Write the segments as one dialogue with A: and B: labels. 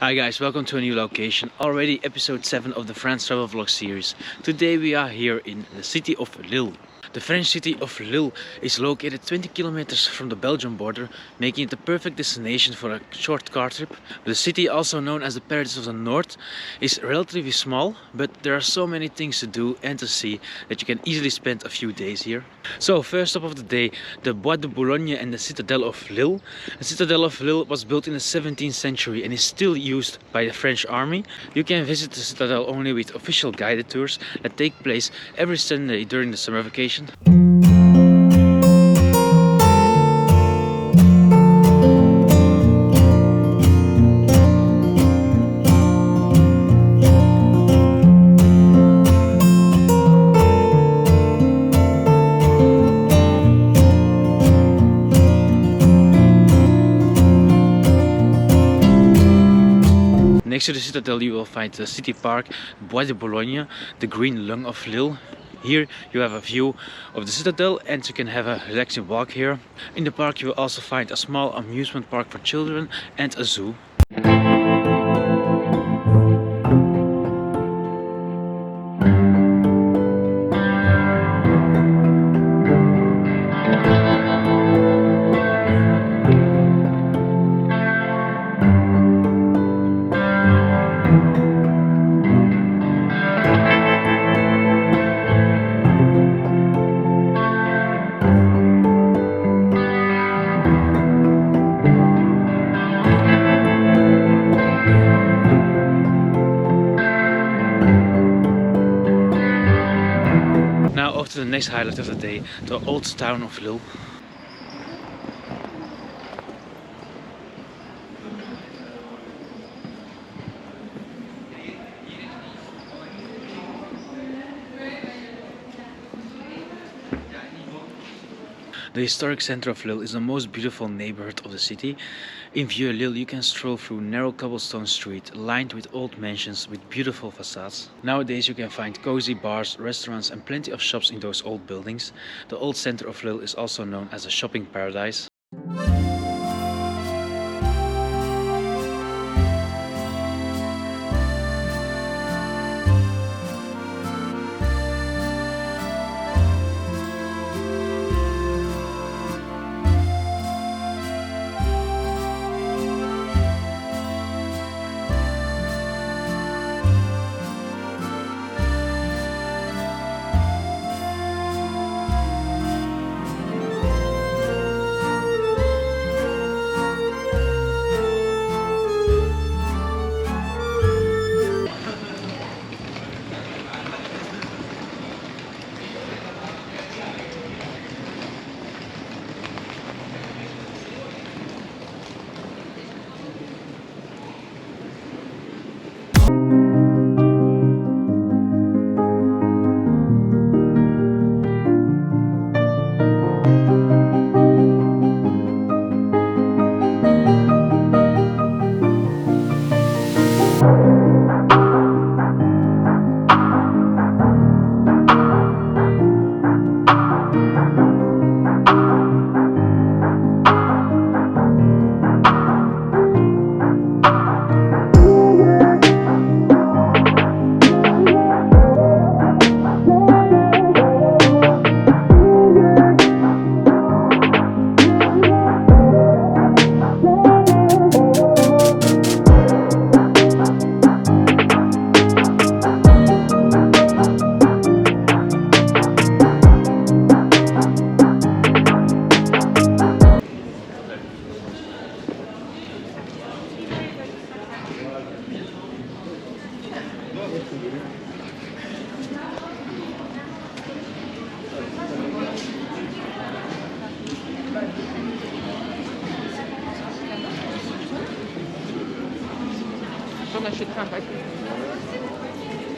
A: Hi guys, welcome to a new location, already episode 7 of the France travel vlog series. Today we are here in the city of Lille. The French city of Lille is located 20 kilometers from the Belgian border, making it the perfect destination for a short car trip. The city, also known as the Paradise of the North, is relatively small, but there are so many things to do and to see that you can easily spend a few days here. So first stop of the day, the Bois de Boulogne and the citadel of Lille. The citadel of Lille was built in the 17th century and is still used by the French army. You can visit the citadel only with official guided tours that take place every Sunday during the summer vacation. Next to the citadel you will find the city park, Bois de Boulogne, the green lung of Lille. Here you have a view of the citadel and you can have a relaxing walk here. In the park you will also find a small amusement park for children and a zoo. Now off to the next highlight of the day, the old town of Lille. The historic center of Lille is the most beautiful neighborhood of the city. In Vieux-Lille you can stroll through narrow cobblestone street lined with old mansions with beautiful facades. Nowadays you can find cozy bars, restaurants and plenty of shops in those old buildings. The old center of Lille is also known as a shopping paradise.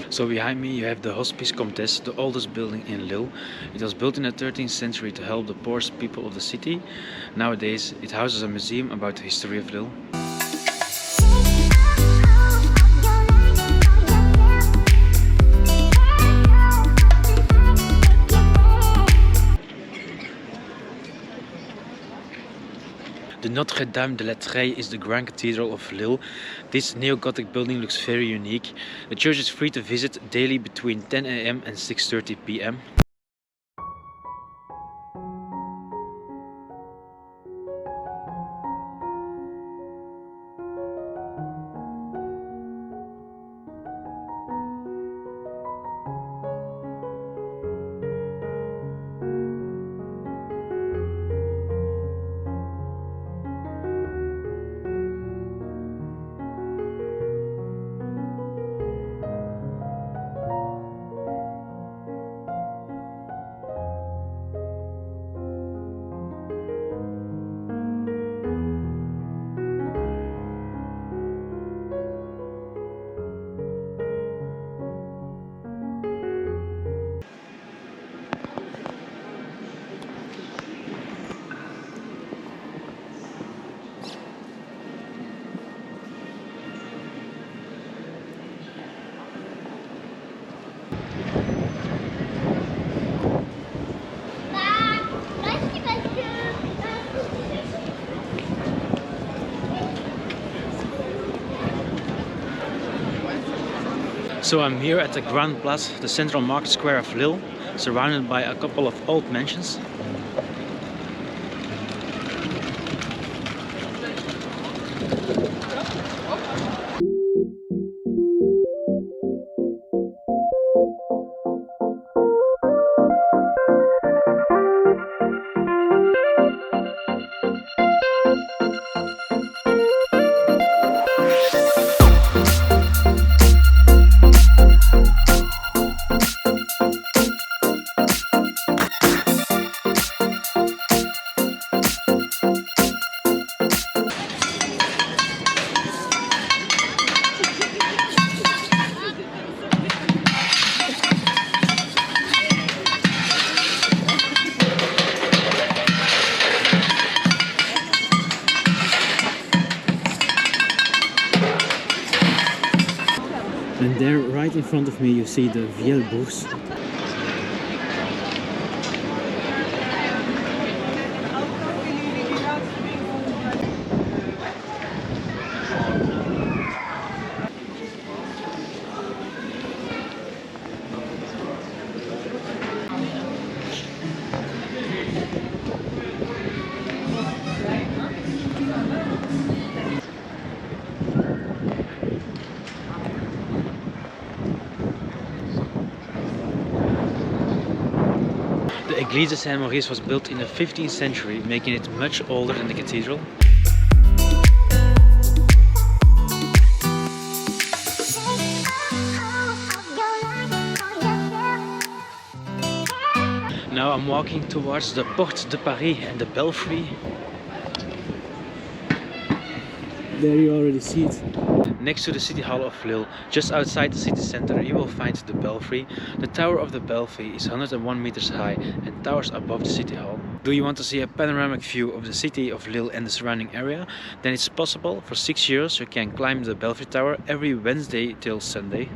A: So behind me you have the Hospice Comtesse, the oldest building in Lille. It was built in the 13th century to help the poorest people of the city. Nowadays it houses a museum about the history of Lille. The Notre Dame de la Treille is the Grand Cathedral of Lille. This neo-Gothic building looks very unique. The church is free to visit daily between 10 AM and 6:30 PM. So I'm here at the Grand Place, the central market square of Lille, surrounded by a couple of old mansions. And there, right in front of me, you see the Vielbourgs. The Église Saint-Maurice was built in the 15th century, making it much older than the cathedral. Now I'm walking towards the Porte de Paris and the belfry. There you already see it. Next to the City Hall of Lille, just outside the city center, you will find the belfry. The tower of the belfry is 101 meters high and towers above the City Hall. Do you want to see a panoramic view of the city of Lille and the surrounding area? Then it's possible. For €6 you can climb the belfry tower every Wednesday till Sunday.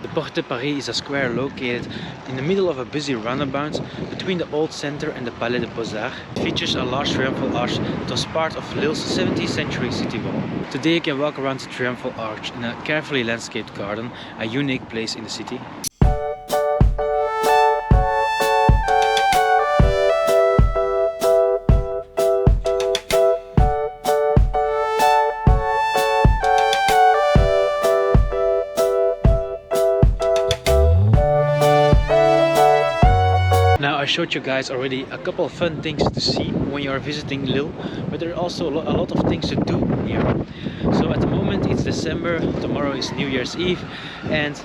A: The Porte de Paris is a square located in the middle of a busy roundabout between the old center and the Palais des Beaux-Arts. It features a large triumphal arch that was part of Lille's 17th century city wall. Today you can walk around the triumphal arch in a carefully landscaped garden, a unique place in the city. Now I showed you guys already a couple of fun things to see when you are visiting Lille, but there are also a lot of things to do here. So at the moment it's December, tomorrow is New Year's Eve, and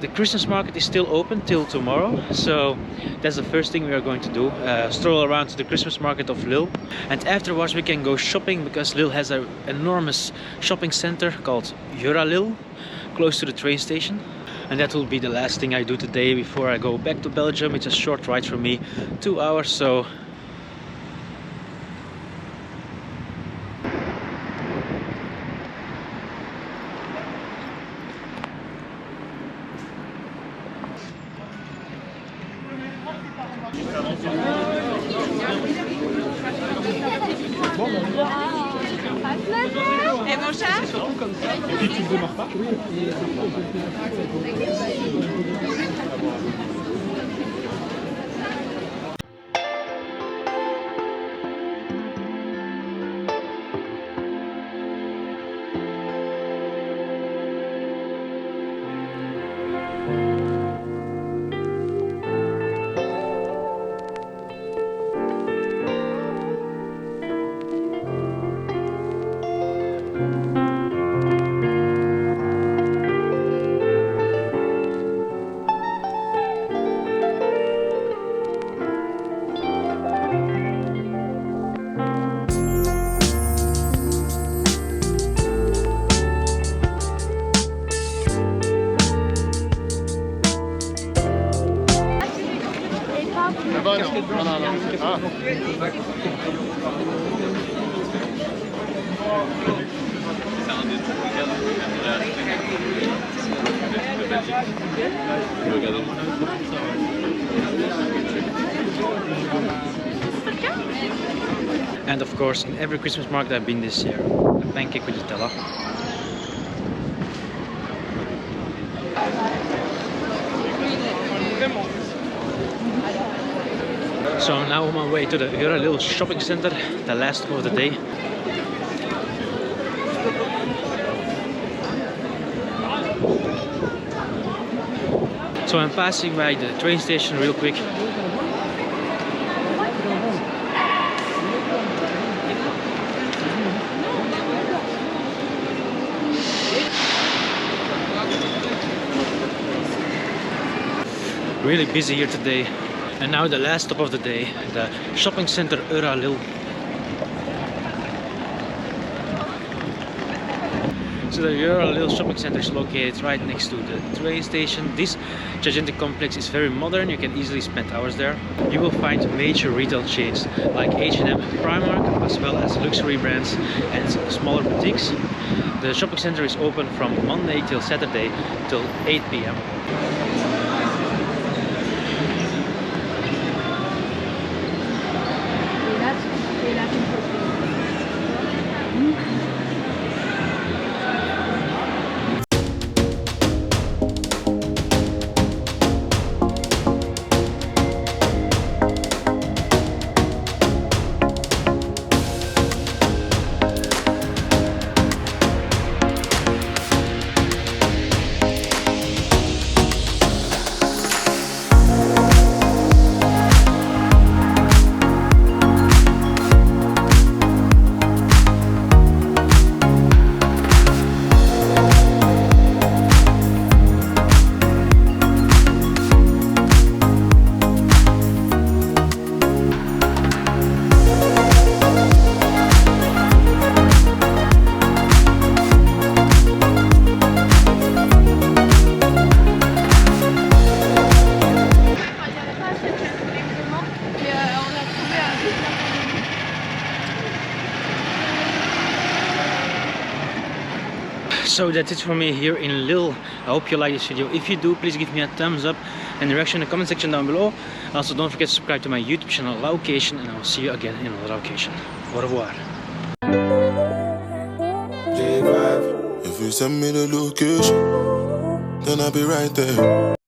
A: the Christmas market is still open till tomorrow. So that's the first thing we are going to do, stroll around the Christmas market of Lille, and afterwards we can go shopping because Lille has an enormous shopping center called Lille, close to the train station. And that will be the last thing I do today before I go back to Belgium. It's a short ride for me, 2 hours, so
B: Et mon chat?
A: And of course, in every Christmas market I've been this year, a pancake with Nutella. So I'm now on my way to the Lille shopping center, the last of the day. So I'm passing by the train station real quick. Really busy here today. And now the last stop of the day, the shopping center Lille. So the Lille shopping center is located right next to the train station. This gigantic complex is very modern, you can easily spend hours there. You will find major retail chains like H&M and Primark, as well as luxury brands and smaller boutiques. The shopping center is open from Monday till Saturday till 8 p.m. So that's it for me here in Lille. I hope you like this video. If you do, please give me a thumbs up and a reaction in the comment section down below. Also, don't forget to subscribe to my YouTube channel LAWCATION, and I will see you again in another location. Au revoir.
C: If you send me the location, then I'll be right there.